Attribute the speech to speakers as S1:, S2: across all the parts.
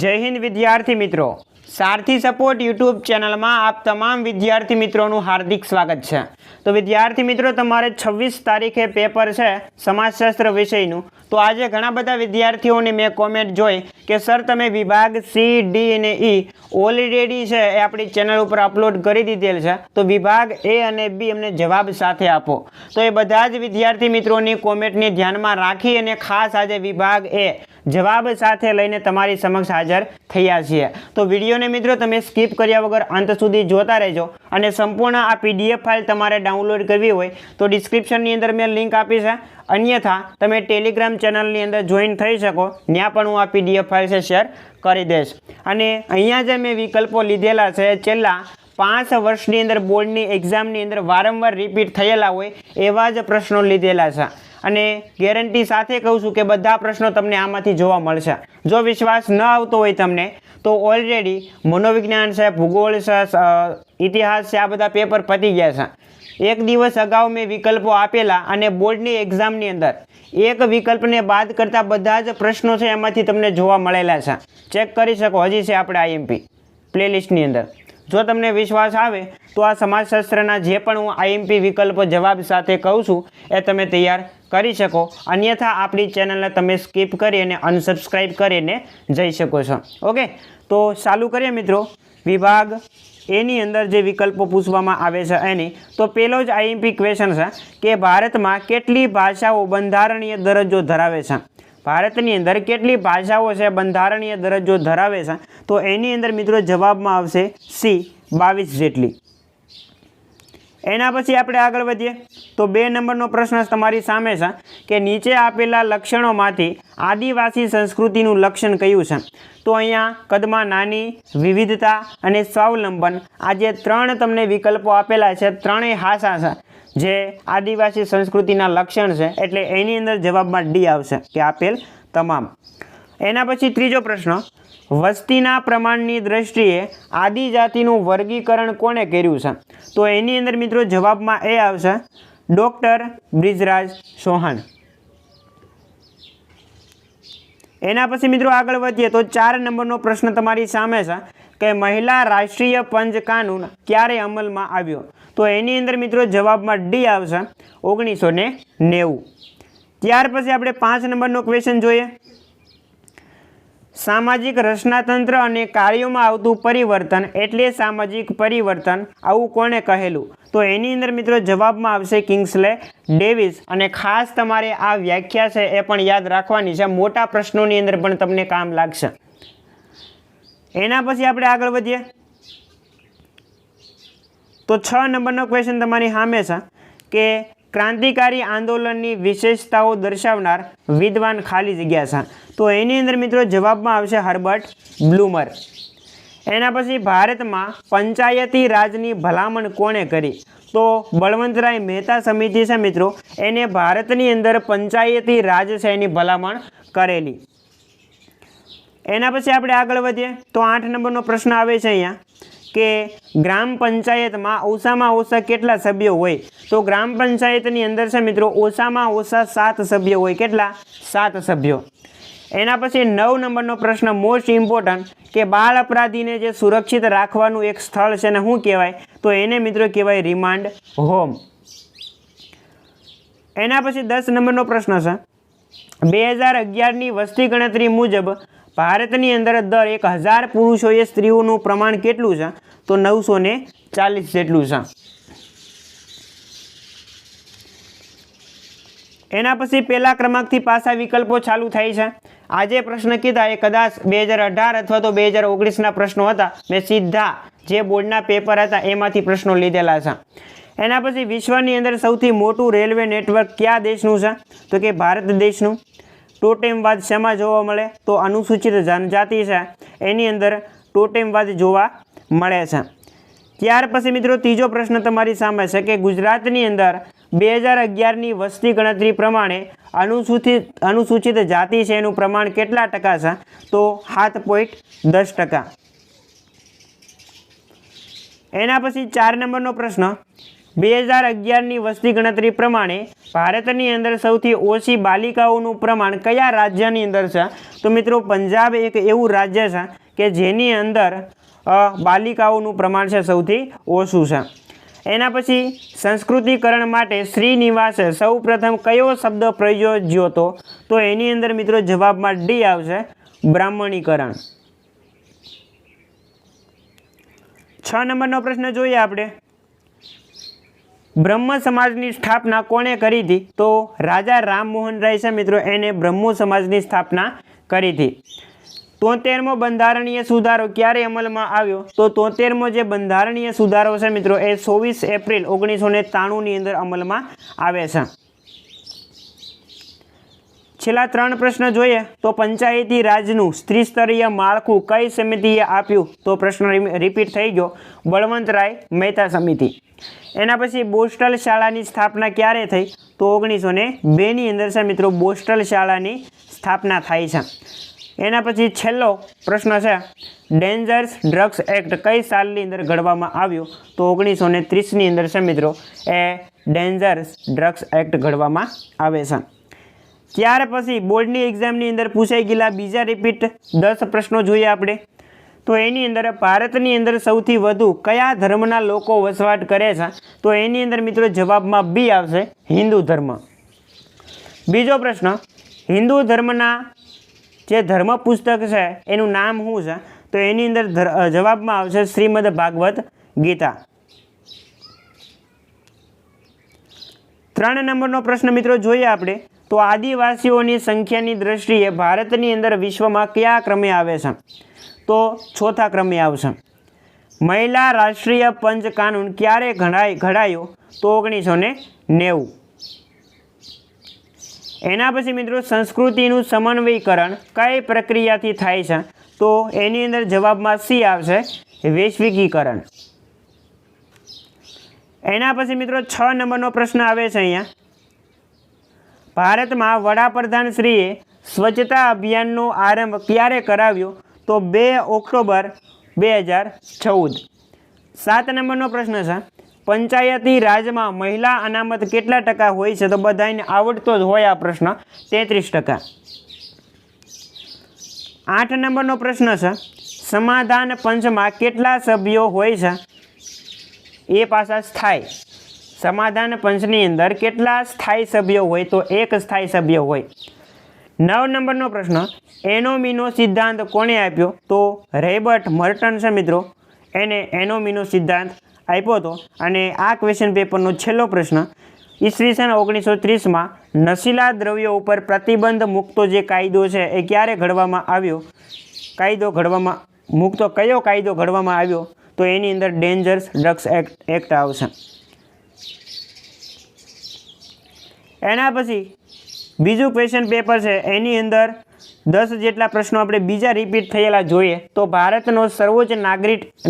S1: જય હિન્દ વિદ્યાર્થી મિત્રો, સારથી સપોર્ટ યુટ્યુબ ચેનલમાં આપ તમામ વિદ્યાર્થી મિત્રોનું હાર્દિક સ્વાગત છે। તો વિદ્યાર્થી મિત્રો, તમારે 26 તારીખે પેપર છે સમાજશાસ્ત્ર વિષયનું। તો આજે ઘણા બધા વિદ્યાર્થીઓની મેં કોમેન્ટ જોઈ કે સર તમે વિભાગ સી, ડી અને ઈ ઓલરેડી છે એ આપણી ચેનલ ઉપર અપલોડ કરી દીધેલ છે, તો વિભાગ એ અને બી અમને જવાબ સાથે આપો। તો એ બધા જ વિદ્યાર્થી મિત્રોની કોમેન્ટને ધ્યાનમાં રાખી અને ખાસ આજે વિભાગ એ જવાબ સાથે લઈને તમારી સમક્ષ હાજર થયા છીએ। તો વિડીયોને મિત્રો તમે સ્કીપ કર્યા વગર અંત સુધી જોતા રહેજો અને સંપૂર્ણ આ પીડીએફ ફાઇલ તમારે ડાઉનલોડ કરવી હોય તો ડિસ્ક્રિપ્શનની અંદર મેં લિંક આપી છે, અન્યથા તમે ટેલિગ્રામ ચેનલની અંદર જોઈન થઈ શકો, ત્યાં પણ હું આ પીડીએફ ફાઇલ છે શેર કરી દઈશ। અને અહીંયા જે મેં વિકલ્પો લીધેલા છે છેલ્લા 5 વર્ષની અંદર બોર્ડની એક્ઝામની અંદર વારંવાર રિપીટ થયેલા હોય એવા જ પ્રશ્નો લીધેલા છે અને ગેરંટી સાથે કહું છું કે બધા પ્રશ્નો તમને આમાંથી જોવા મળશે। જો વિશ્વાસ ન આવતો હોય તમને તો ઓલરેડી મનોવિજ્ઞાન છે, ભૂગોળ છે, ઇતિહાસ છે, આ બધા પેપર પતી ગયા છે। એક દિવસ અગાઉ મેં વિકલ્પો આપેલા અને બોર્ડની એક્ઝામની અંદર એક વિકલ્પને બાદ કરતા બધા જ પ્રશ્નો છે એમાંથી તમને જોવા મળેલા છે, ચેક કરી શકો, હજી છે આપણે આઈએમપી પ્લેલિસ્ટની અંદર। જો તમને વિશ્વાસ આવે તો આ સમાજશાસ્ત્રના જે પણ હું આઈએમપી વિકલ્પો જવાબ સાથે કહું છું એ તમે તૈયાર કરી શકો, અન્યથા આપણી ચેનલને તમે સ્કીપ કરી અને અનસબસ્ક્રાઈબ કરીને જઈ શકો છો। ઓકે, તો ચાલુ કરીએ મિત્રો વિભાગ એની અંદર જે વિકલ્પો પૂછવામાં આવે છે એની। તો પહેલો જ આઈએમપી ક્વેશ્ચન છે કે ભારતમાં કેટલી ભાષાઓ બંધારણીય દરજ્જો ધરાવે છે? ભારતની અંદર કેટલી ભાષાઓ છે બંધારણીય દરજ્જો ધરાવે છે? તો એની અંદર મિત્રો જવાબમાં આવશે સી, 22 જેટલી। એના પછી આપણે આગળ વધીએ તો 2 નંબરનો પ્રશ્ન તમારી સામે છે કે નીચે આપેલા લક્ષણોમાંથી આદિવાસી સંસ્કૃતિનું લક્ષણ કયું છે? તો અહીંયા કદમાં નાની, વિવિધતા અને સ્વાવલંબન, આ જે 3 તમને વિકલ્પો આપેલા છે, ત્રણેય હાસા છે જે આદિવાસી સંસ્કૃતિના લક્ષણ છે, એટલે એની અંદર જવાબમાં ડી આવશે કે આપેલ તમામ। એના પછી ત્રીજો પ્રશ્ન, વસ્તીના પ્રમાણની દ્રષ્ટિએ આદિજાતિનું વર્ગીકરણ કોણે કર્યું છે? તો એની અંદર મિત્રો જવાબમાં એ આવશે ડૉક્ટર બ્રિજરાજ ચૌહાણ। એના પછી મિત્રો આગળ વધીએ તો 4 નંબરનો પ્રશ્ન તમારી સામે છે કે મહિલા રાષ્ટ્રીય પંચ કાનૂન ક્યારે અમલમાં આવ્યો? તો એની અંદર મિત્રો જવાબમાં ડી આવશે 1990। ત્યાર પછી આપણે 5 નંબરનો ક્વેશ્ચન જોઈએ, સામાજિક રચનાતંત્ર અને કાર્યોમાં આવતું પરિવર્તન એટલે સામાજિક પરિવર્તન, આવું કોણે કહેલું? તો એની અંદર મિત્રો જવાબમાં આવશે કિંગ્સલે ડેવિસ। અને ખાસ તમારે આ વ્યાખ્યા છે એ પણ યાદ રાખવાની છે, મોટા પ્રશ્નોની અંદર પણ તમને કામ લાગશે। એના પછી આપણે આગળ વધીએ તો 6 નંબરનો ક્વેશ્ચન તમારી સામે છે કે ક્રાંતિકારી આંદોલનની વિશેષતાઓ દર્શાવનાર વિદ્વાન ખાલી જગ્યા છે? તો એની અંદર મિત્રો જવાબમાં આવશે હર્બર્ટ બ્લુમર। એના પછી ભારતમાં પંચાયતી રાજની ભલામણ કોણે કરી? તો બળવંતરાય મહેતા સમિતિ છે મિત્રો, એને ભારતની અંદર પંચાયતી રાજ છે એની ભલામણ કરેલી। એના પછી આપણે આગળ વધીએ તો 8 નંબરનો પ્રશ્ન આવે છે અહીંયા કે ગ્રામ પંચાયતમાં ઓછામાં ઓછા કેટલા સભ્યો હોય? તો ગ્રામ પંચાયતની અંદર છે મિત્રો ઓછામાં ઓછા 7 સભ્યો હોય। કેટલા? 7 સભ્યો। એના પછી 9 નંબરનો પ્રશ્ન મોસ્ટ ઇમ્પોર્ટન્ટ કે બાળ અપરાધીને જે સુરક્ષિત રાખવાનું એક સ્થળ છે ને શું કહેવાય? તો એને મિત્રો કહેવાય રિમાન્ડ હોમ। એના પછી 10 નંબરનો પ્રશ્ન છે 2011ની વસ્તી ગણતરી મુજબ ભારતની અંદર દર 1000 પુરુષોએ સ્ત્રીઓનું પ્રમાણ કેટલું છે? તો 940 જેટલું છે। એના પછી પહેલા ક્રમાંકથી પાછા વિકલ્પો ચાલુ થાય છે। આજે પ્રશ્ન કીધા એ કદાચ 2018 અથવા તો 2019ના પ્રશ્નો હતા, મેં સીધા જે બોર્ડના પેપર હતા એમાંથી પ્રશ્નો લીધેલા છે। એના પછી વિશ્વની અંદર સૌથી મોટું રેલવે નેટવર્ક કયા દેશનું છે? તો કે ભારત દેશનું। ટોટેમવાદ શેમાં જોવા મળે? તો અનુસૂચિત જનજાતિ છે એની અંદર ટોટેમવાદ જોવા મળે છે। ત્યાર પછી મિત્રો ત્રીજો પ્રશ્ન તમારી સામે છે કે ગુજરાતની અંદર 2011ની વસ્તી ગણતરી પ્રમાણે અનુસૂચિત જાતિ છે એનું પ્રમાણ કેટલા ટકા છે? તો 7.10%। એના પછી 4 નંબરનો પ્રશ્ન, 2011ની વસ્તી ગણતરી પ્રમાણે ભારતની અંદર સૌથી ઓછી બાલિકાઓનું પ્રમાણ કયા રાજ્યની અંદર છે? તો મિત્રો પંજાબ એક એવું રાજ્ય છે કે જેની અંદર બાલિકાઓનું પ્રમાણ છે સૌથી ઓછું છે. એના પછી સંસ્કૃતિકરણ માટે શ્રીનિવાસે સૌ પ્રથમ કયો શબ્દ પ્રયોજ્યો હતો? તો એની અંદર મિત્રો જવાબમાં ડી આવશે, બ્રાહ્મણીકરણ. 6 નંબરનો પ્રશ્ન જોઈએ આપણે. બ્રહ્મ સમાજની સ્થાપના કોણે કરી હતી? તો રાજા રામમોહન રાય છે મિત્રો, એને બ્રહ્મો સમાજની સ્થાપના કરી હતી. 73મો બંધારણીય સુધારો ક્યારે અમલમાં આવ્યો? તો 73મો જે બંધારણીય સુધારો છે મિત્રો એ 24 એપ્રિલ 1993ની અંદર અમલમાં આવે છે. છેલ્લા 3 પ્રશ્ન જોઈએ તો પંચાયતી રાજનું ત્રિસ્તરીય માળખું કઈ સમિતિએ આપ્યું? તો પ્રશ્ન રિપીટ થઈ ગયો, બળવંતરાય મહેતા સમિતિ. એના પછી બોસ્ટલ શાળાની સ્થાપના ક્યારે થઈ? તો 1902ની અંદર છે મિત્રો બોસ્ટલ શાળાની સ્થાપના થાય છે. એના પછી છેલ્લો પ્રશ્ન છે, ડેન્જરસ ડ્રગ્સ એક્ટ કઈ સાલની અંદર ઘડવામાં આવ્યો? તો 1930ની અંદર છે મિત્રો એ ડેન્જરસ ડ્રગ્સ એક્ટ ઘડવામાં આવે છે. ત્યાર પછી બોર્ડની એક્ઝામની અંદર પૂછાઈ ગયેલા બીજા રિપીટ 10 પ્રશ્નો જોઈએ આપણે. તો એની અંદર ભારતની અંદર સૌથી વધુ કયા ધર્મના લોકો વસવાટ કરે છે? તો એની અંદર મિત્રો જવાબમાં બી આવશે, હિન્દુ ધર્મ. બીજો પ્રશ્ન, હિન્દુ ધર્મના જે ધર્મ પુસ્તક છે એનું નામ શું છે? તો એની અંદર જવાબમાં આવશે શ્રીમદ ભાગવત ગીતા. 3 નંબરનો પ્રશ્ન મિત્રો જોઈએ આપણે. તો આદિવાસીઓની સંખ્યાની દ્રષ્ટિએ ભારતની અંદર વિશ્વમાં કયા ક્રમે આવે છે? તો 4થા ક્રમે આવશે. મહિલા રાષ્ટ્રીય પંચ કાનૂન ક્યારે ઘડાયો? તો 1990. એના પછી મિત્રો સંસ્કૃતિનું સમન્વયકરણ કઈ પ્રક્રિયાથી થાય છે? તો એની અંદર જવાબમાં સી આવશે, વૈશ્વિકીકરણ. એના પછી મિત્રો 6 નંબરનો પ્રશ્ન આવે છે અહીંયા. ભારતમાં વડાપ્રધાનશ્રીએ સ્વચ્છતા અભિયાનનો આરંભ ક્યારે કરાવ્યો? તો 2 ઓક્ટોબર 2014. 7 નંબરનો પ્રશ્ન છે, પંચાયતી રાજમાં મહિલા અનામત કેટલા ટકા હોય છે? તો બધાને આવડતો જ હોય આ પ્રશ્ન, 33%. 8 નંબરનો પ્રશ્ન છે, સમાધાન પંચમાં કેટલા સભ્યો હોય છે? એ પાછા સ્થાયી. સમાધાન પંચની અંદર કેટલા સ્થાયી સભ્યો હોય? તો 1 સ્થાયી સભ્ય હોય. 9 નંબરનો પ્રશ્ન, એનોમીનો સિદ્ધાંત કોણે આપ્યો? તો રેબર્ટ મર્ટન છે મિત્રો, એને એનોમીનો સિદ્ધાંત આપ્યો હતો. અને આ ક્વેશ્ચન પેપરનો છેલ્લો પ્રશ્ન, ઈસવીસન 1930માં નશીલા દ્રવ્યો ઉપર પ્રતિબંધ મૂકતો જે કાયદો છે એ ક્યારે ઘડવામાં આવ્યો? કયો કાયદો ઘડવામાં આવ્યો? તો એની અંદર ડેન્જરસ ડ્રગ્સ એક્ટ આવશે. એના પછી બીજું ક્વેશ્ચન પેપર છે એની અંદર 10 જેટલા પ્રશ્નો આપણે બીજા રિપીટ થયેલા જોઈએ. તો ભારતનો સર્વોચ્ચ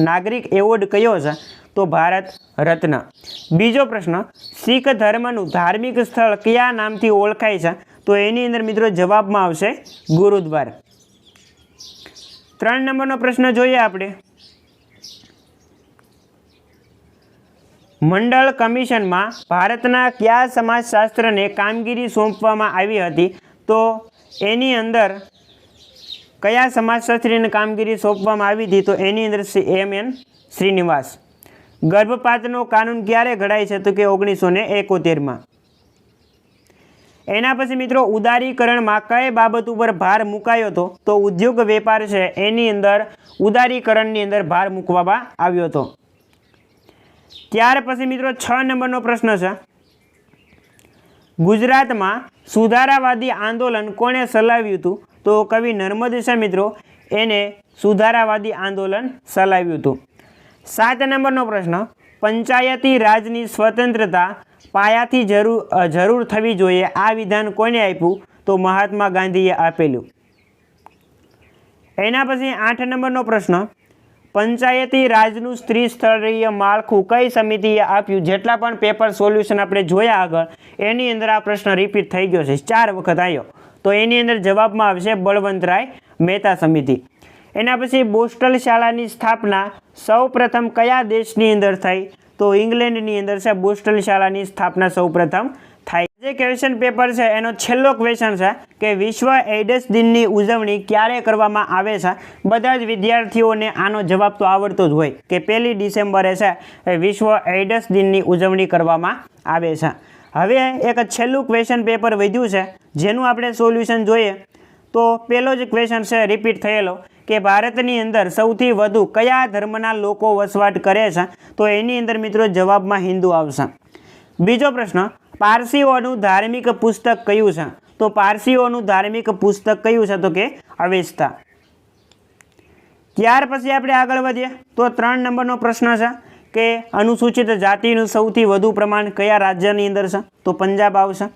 S1: નાગરિક એવોર્ડ કયો છે? તો ભારત રત્ન. બીજો પ્રશ્ન, શીખ ધર્મનું ધાર્મિક સ્થળ કયા નામથી ઓળખાય છે? તો એની અંદર મિત્રો જવાબમાં આવશે ગુરુદ્વાર. 3 નંબરનો પ્રશ્ન જોઈએ આપણે. મંડળ કમિશનમાં ભારતના કયા સમાજશાસ્ત્રને કામગીરી સોંપવામાં આવી હતી? તો એની અંદર કયા સમાજશાસ્ત્રીને કામગીરી સોંપવામાં આવી હતી? તો એની અંદર M.N. શ્રીનિવાસ. ગર્ભપાતનો કાનૂન ક્યારે ઘડાય છે? તો કે 1971માં. એના પછી મિત્રો ઉદારીકરણમાં કઈ બાબત ઉપર ભાર મુકાયો હતો? તો ઉદ્યોગ વેપાર છે એની અંદર ઉદારીકરણની અંદર ભાર મૂકવામાં આવ્યો હતો. ત્યાર પછી મિત્રો 6 નંબરનો પ્રશ્ન છે, ગુજરાતમાં સુધારાવાદી આંદોલન કોણે ચલાવ્યું હતું? તો કવિ નર્મદ છે મિત્રો, એને સુધારાવાદી આંદોલન ચલાવ્યું હતું. 7 નંબરનો પ્રશ્ન, પંચાયતી રાજની સ્વતંત્રતા પાયાથી જરૂર થવી જોઈએ આ વિધાન કોને આપ્યું? તો મહાત્મા ગાંધીએ આપેલું. એના પછી 8 નંબરનો પ્રશ્ન, પંચાયતી રાજનું ત્રિસ્તરીય માળખું કઈ સમિતિએ આપ્યું? જેટલા પણ પેપર સોલ્યુશન આપણે જોયા આગળ એની અંદર આ પ્રશ્ન રિપીટ થઈ ગયો છે, 4 વખત આવ્યો. તો એની અંદર જવાબમાં આવશે બળવંતરાય મહેતા સમિતિ. એના પછી બોસ્ટલ શાળાની સ્થાપના સૌ પ્રથમ કયા દેશની અંદર થઈ? તો ઇંગ્લેન્ડની અંદર છે બોસ્ટન શાળાની સ્થાપના સૌપ્રથમ થાય. જે ક્વેશ્ચન પેપર છે એનો છેલ્લો ક્વેશ્ચન છે કે વિશ્વ એઇડ્સ દિનની ઉજવણી ક્યારે કરવામાં આવે છે. બધા જ વિદ્યાર્થીઓને આનો જવાબ તો આવડતો જ હોય કે 1 ડિસેમ્બરે છે એ વિશ્વ એઇડ્સ દિનની ઉજવણી કરવામાં આવે છે. હવે એક છેલ્લું ક્વેશ્ચન પેપર વધ્યું છે જેનું આપણે સોલ્યુશન જોઈએ તો પહેલો જ ક્વેશ્ચન છે રિપીટ થયેલો કે ભારતની અંદર સૌથી વધુ કયા ધર્મના લોકો વસવાટ કરે છે. તો એની અંદર મિત્રો જવાબમાં હિન્દુ આવશે. બીજો પ્રશ્ન, પારસીઓનું ધાર્મિક પુસ્તક કયું છે. તો પારસીઓનું ધાર્મિક પુસ્તક કયું છે તો કે અવેસ્તા. ત્યાર પછી આપણે આગળ વધીએ તો 3 નંબરનો પ્રશ્ન છે કે અનુસૂચિત જાતિનું સૌથી વધુ પ્રમાણ કયા રાજ્યની અંદર છે. તો પંજાબ આવશે.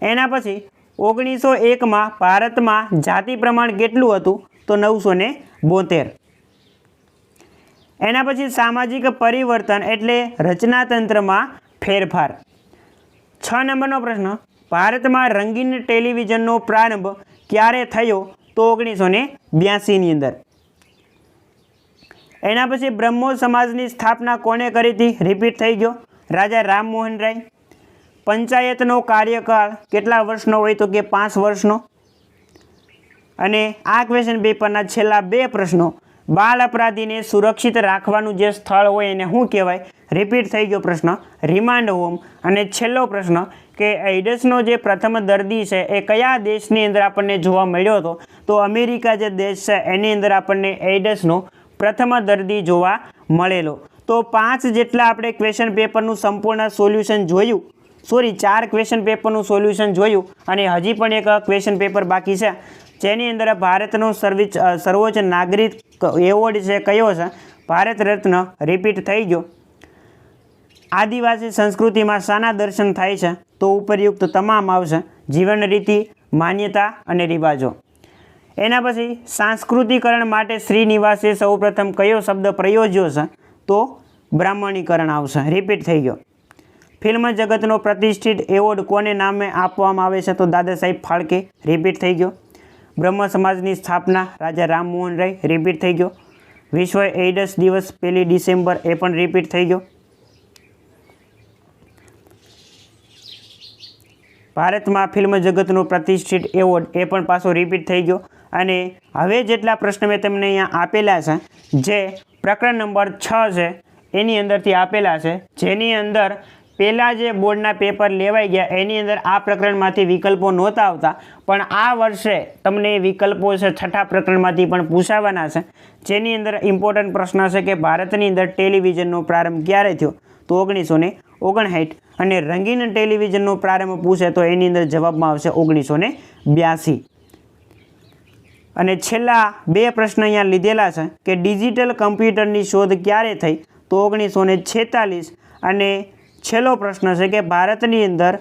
S1: એના પછી 1901માં ભારતમાં જાતિ પ્રમાણ કેટલું હતું. તો 972. એના પછી સામાજિક પરિવર્તન એટલે રચનાતંત્રમાં ફેરફાર. 6 નંબરનો પ્રશ્ન, ભારતમાં રંગીન ટેલિવિઝનનો પ્રારંભ ક્યારે થયો. તો 1982ની અંદર. એના પછી બ્રહ્મો સમાજની સ્થાપના કોણે કરી હતી. રિપીટ થઈ ગયો, રાજા રામમોહન રાય. પંચાયતનો કાર્યકાળ કેટલા વર્ષનો હોય તો કે 5 વર્ષનો. અને આ ક્વેશ્ચન પેપરના છેલ્લા 2 પ્રશ્નો, બાળ અપરાધીને સુરક્ષિત રાખવાનું જે સ્થળ હોય એને શું કહેવાય. રિપીટ થઈ ગયો પ્રશ્ન, રિમાન્ડ હોમ. અને છેલ્લો પ્રશ્ન કે એઇડ્સનો જે પ્રથમ દર્દી છે એ કયા દેશની અંદર આપણને જોવા મળ્યો હતો. તો અમેરિકા જે દેશ છે એની અંદર આપણને એઇડ્સનો પ્રથમ દર્દી જોવા મળેલો. તો 5 જેટલા આપણે ક્વેશ્ચન પેપરનું સંપૂર્ણ સોલ્યુશન જોયું. 4 ક્વેશ્ચન પેપરનું સોલ્યુશન જોયું અને હજી પણ એક ક્વેશ્ચન પેપર બાકી છે જેની અંદર ભારતનો સર્વોચ્ચ નાગરિક એવોર્ડ છે કયો છે. ભારત રત્ન. રિપીટ થઈ ગયો. આદિવાસી સંસ્કૃતિમાં શાના દર્શન થાય છે. તો ઉપરયુક્ત તમામ આવશે. જીવન રીતિ, માન્યતા અને રિવાજો. એના પછી સાંસ્કૃતિકરણ માટે શ્રીનિવાસે સૌપ્રથમ કયો શબ્દ પ્રયોજ્યો છે. તો બ્રાહ્મણીકરણ આવશે. રિપીટ થઈ ગયો. ફિલ્મ જગતનો પ્રતિષ્ઠિત એવોર્ડ કોને નામે આપવામાં આવે છે. તો દાદા સાહેબ ફાળકે. રિપીટ થઈ ગયો. બ્રહ્મ સમાજની સ્થાપના રાજા રામમોહન રાય. રિપીટ થઈ ગયો. વિશ્વ એઇડ્સ દિવસ 1 ડિસેમ્બર એ પણ રિપીટ થઈ ગયો. ભારતમાં ફિલ્મ જગતનો પ્રતિષ્ઠિત એવોર્ડ એ પણ પાછો રિપીટ થઈ ગયો. અને હવે જેટલા પ્રશ્ન મેં તમને અહીંયા આપેલા છે જે પ્રકરણ નંબર 6 છે એની અંદરથી આપેલા છે જેની અંદર પહેલાં જે બોર્ડના પેપર લેવાઈ ગયા એની અંદર આ પ્રકરણમાંથી વિકલ્પો નહોતા આવતા પણ આ વર્ષે તમને વિકલ્પો છે 6થા પ્રકરણમાંથી પણ પૂછાવાના છે જેની અંદર ઇમ્પોર્ટન્ટ પ્રશ્ન છે કે ભારતની અંદર ટેલિવિઝનનો પ્રારંભ ક્યારે થયો. તો 1959. અને રંગીન ટેલિવિઝનનો પ્રારંભ પૂછે તો એની અંદર જવાબમાં આવશે 1982. અને છેલ્લા 2 પ્રશ્ન અહીંયા લીધેલા છે કે ડિજિટલ કમ્પ્યુટરની શોધ ક્યારે થઈ. તો 1946. અને છેલ્લો પ્રશ્ન છે કે ભારતની અંદર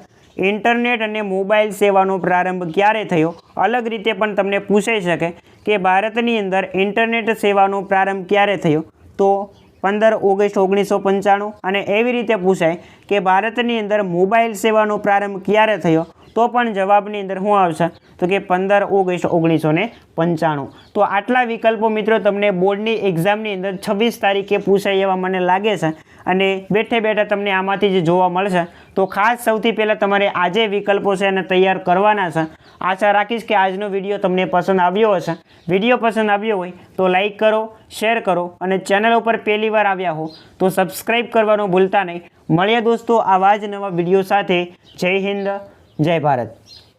S1: ઇન્ટરનેટ અને મોબાઈલ સેવાનો પ્રારંભ ક્યારે થયો. અલગ રીતે પણ તમને પૂછાઈ શકે કે ભારતની અંદર ઇન્ટરનેટ સેવાનો પ્રારંભ ક્યારે થયો. તો 15 ઓગસ્ટ 1995. અને એવી રીતે પૂછાય કે ભારતની અંદર મોબાઈલ સેવાનો પ્રારંભ ક્યારે થયો. તો પણ જવાબની અંદર શું આવશે તો કે 15 ઓગસ્ટ 1995. તો આટલા વિકલ્પો મિત્રો તમને બોર્ડની એક્ઝામની અંદર 26 તારીખે પૂછાય એવા મને લાગે છે. અને બેઠે બેઠા તમને આમાંથી જ જોવા મળશે. તો ખાસ સૌથી પહેલાં તમારે આજે વિકલ્પો છે એને તૈયાર કરવાના છે. આશા રાખીશ કે આજનો વિડીયો તમને પસંદ આવ્યો હશે. વિડીયો પસંદ આવ્યો હોય તો લાઈક કરો, શેર કરો અને ચેનલ ઉપર પહેલી વાર આવ્યા હો તો સબસ્ક્રાઈબ કરવાનું ભૂલતા નહીં. મળીએ દોસ્તો આવા જ નવા વિડીયો સાથે. જય હિન્દ, જય ભારત.